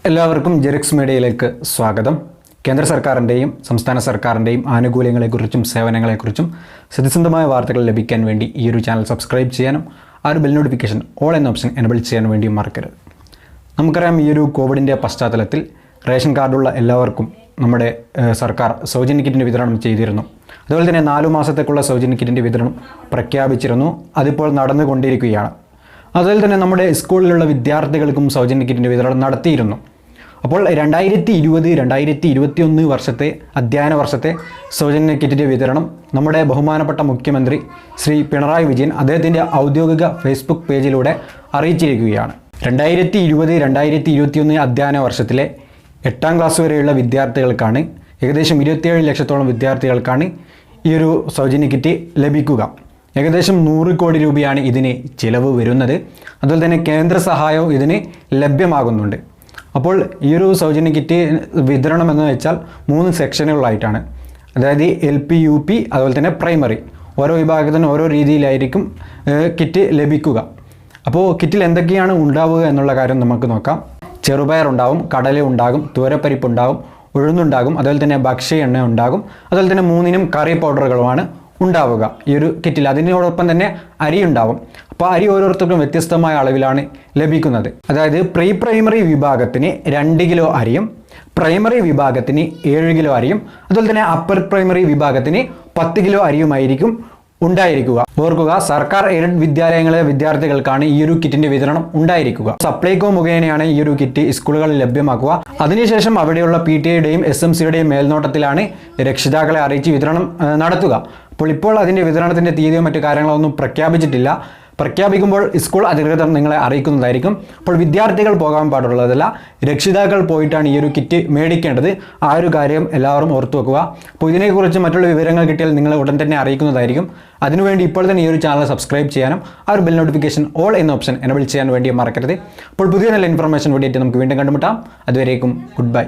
എല്ലാവർക്കും ജെറിക്സ് മീഡിയയിലേക്ക് സ്വാഗതം. കേന്ദ്ര സർക്കാരിൻ്റെയും സംസ്ഥാന സർക്കാരിൻ്റെയും ആനുകൂല്യങ്ങളെക്കുറിച്ചും സേവനങ്ങളെക്കുറിച്ചും സത്യസന്ധമായ വാർത്തകൾ ലഭിക്കാൻ വേണ്ടി ഈ ഒരു ചാനൽ സബ്സ്ക്രൈബ് ചെയ്യാനും ആ ഒരു ബെൽ നോട്ടിഫിക്കേഷൻ ഓൾ എന്ന ഓപ്ഷൻ എനബിൾ ചെയ്യാൻ വേണ്ടി മറക്കരുത്. നമുക്കറിയാം, ഈ ഒരു കോവിഡിൻ്റെ പശ്ചാത്തലത്തിൽ റേഷൻ കാർഡുള്ള എല്ലാവർക്കും നമ്മുടെ സർക്കാർ സൗജന്യ കിറ്റിൻ്റെ വിതരണം ചെയ്തിരുന്നു. അതുപോലെ തന്നെ 4 മാസത്തേക്കുള്ള സൗജന്യ കിറ്റിൻ്റെ വിതരണം പ്രഖ്യാപിച്ചിരുന്നു. അതിപ്പോൾ നടന്നുകൊണ്ടിരിക്കുകയാണ്. അതുപോലെ തന്നെ നമ്മുടെ സ്കൂളിലുള്ള വിദ്യാർത്ഥികൾക്കും സൗജന്യ കിറ്റിൻ്റെ വിതരണം നടത്തിയിരുന്നു. അപ്പോൾ 2020-2021 വർഷത്തെ അധ്യയന വർഷത്തെ സൗജന്യ കിറ്റിൻ്റെ വിതരണം നമ്മുടെ ബഹുമാനപ്പെട്ട മുഖ്യമന്ത്രി ശ്രീ പിണറായി വിജയൻ അദ്ദേഹത്തിൻ്റെ ഔദ്യോഗിക ഫേസ്ബുക്ക് പേജിലൂടെ അറിയിച്ചിരിക്കുകയാണ്. 2020-2021 അധ്യയന വർഷത്തിലെ 8ാം ക്ലാസ് വരെയുള്ള വിദ്യാർത്ഥികൾക്കാണ് ഏകദേശം 27 ലക്ഷത്തോളം വിദ്യാർത്ഥികൾക്കാണ് ഈ ഒരു സൗജന്യ കിറ്റ് ലഭിക്കുക. ഏകദേശം 100 കോടി രൂപയാണ് ഇതിന് ചിലവ് വരുന്നത്. അതുപോലെ തന്നെ കേന്ദ്ര സഹായവും ഇതിന് ലഭ്യമാകുന്നുണ്ട്. അപ്പോൾ ഈ ഒരു സൗജന്യ കിറ്റ് വിതരണം എന്ന് വെച്ചാൽ 3 സെക്ഷനുകളായിട്ടാണ്. അതായത് LP, UP അതുപോലെ തന്നെ പ്രൈമറി. ഓരോ വിഭാഗത്തിനും ഓരോ രീതിയിലായിരിക്കും കിറ്റ് ലഭിക്കുക. അപ്പോൾ കിറ്റിൽ എന്തൊക്കെയാണ് ഉണ്ടാവുക എന്നുള്ള കാര്യം നമുക്ക് നോക്കാം. ചെറുപയർ ഉണ്ടാകും, കടല ഉണ്ടാകും, തൂരപ്പരിപ്പ് ഉണ്ടാകും, ഉഴുന്നുണ്ടാകും, അതുപോലെ തന്നെ ഭക്ഷ്യ എണ്ണ ഉണ്ടാകും. അതുപോലെ തന്നെ 3നും കറി പൗഡറുകളുമാണ് ഉണ്ടാവുക ഈ ഒരു കിറ്റിൽ. അതിനോടൊപ്പം തന്നെ അരി ഉണ്ടാവും. അപ്പോൾ അരി ഓരോരുത്തർക്കും വ്യത്യസ്തമായ അളവിലാണ് ലഭിക്കുന്നത്. അതായത് പ്രൈമറി വിഭാഗത്തിന് 2 കിലോ അരിയും, പ്രൈമറി വിഭാഗത്തിന് 7 കിലോ അരിയും, അതുപോലെ തന്നെ അപ്പർ പ്രൈമറി വിഭാഗത്തിന് 10 കിലോ അരിയുമായിരിക്കും ഉണ്ടായിരിക്കുക. ഓർക്കുക, സർക്കാർ എയ്ഡഡ് വിദ്യാലയങ്ങളിലെ വിദ്യാർത്ഥികൾക്കാണ് ഈ ഒരു കിറ്റിന്റെ വിതരണം ഉണ്ടായിരിക്കുക. സപ്ലൈകോ മുഖേനയാണ് ഈ ഒരു കിറ്റ് സ്കൂളുകളിൽ ലഭ്യമാക്കുക. അതിനുശേഷം അവിടെയുള്ള PTA-യുടെയും SMC-യുടെയും മേൽനോട്ടത്തിലാണ് രക്ഷിതാക്കളെ അറിയിച്ച് വിതരണം നടത്തുക. ഇപ്പോൾ അതിൻ്റെ വിതരണത്തിൻ്റെ തീയതിയോ മറ്റു കാര്യങ്ങളൊന്നും പ്രഖ്യാപിച്ചിട്ടില്ല. പ്രഖ്യാപിക്കുമ്പോൾ സ്കൂൾ അധികൃതർ നിങ്ങളെ അറിയിക്കുന്നതായിരിക്കും. അപ്പോൾ വിദ്യാർത്ഥികൾ പോകാൻ പാടുള്ളതല്ല, രക്ഷിതാക്കൾ പോയിട്ടാണ് ഈ ഒരു കിറ്റ് മേടിക്കേണ്ടത്. ആ ഒരു കാര്യം എല്ലാവരും ഓർത്തു വെക്കുക. അപ്പോൾ ഇതിനെക്കുറിച്ച് മറ്റുള്ള വിവരങ്ങൾ കിട്ടിയാൽ നിങ്ങളെ ഉടൻ തന്നെ അറിയിക്കുന്നതായിരിക്കും. അതിനുവേണ്ടി ഇപ്പോൾ തന്നെ ഈ ഒരു ചാനൽ സബ്സ്ക്രൈബ് ചെയ്യാനും ആ ഒരു ബെൽ നോട്ടിഫിക്കേഷൻ ഓൾ എന്ന ഓപ്ഷൻ എനബിൾ ചെയ്യാൻ വേണ്ടി മറക്കരുത്. അപ്പോൾ പുതിയ നല്ല ഇൻഫർമേഷൻ വേണ്ടിയിട്ട് നമുക്ക് വീണ്ടും കണ്ടുമുട്ടാം. അതുവരേക്കും ഗുഡ് ബൈ.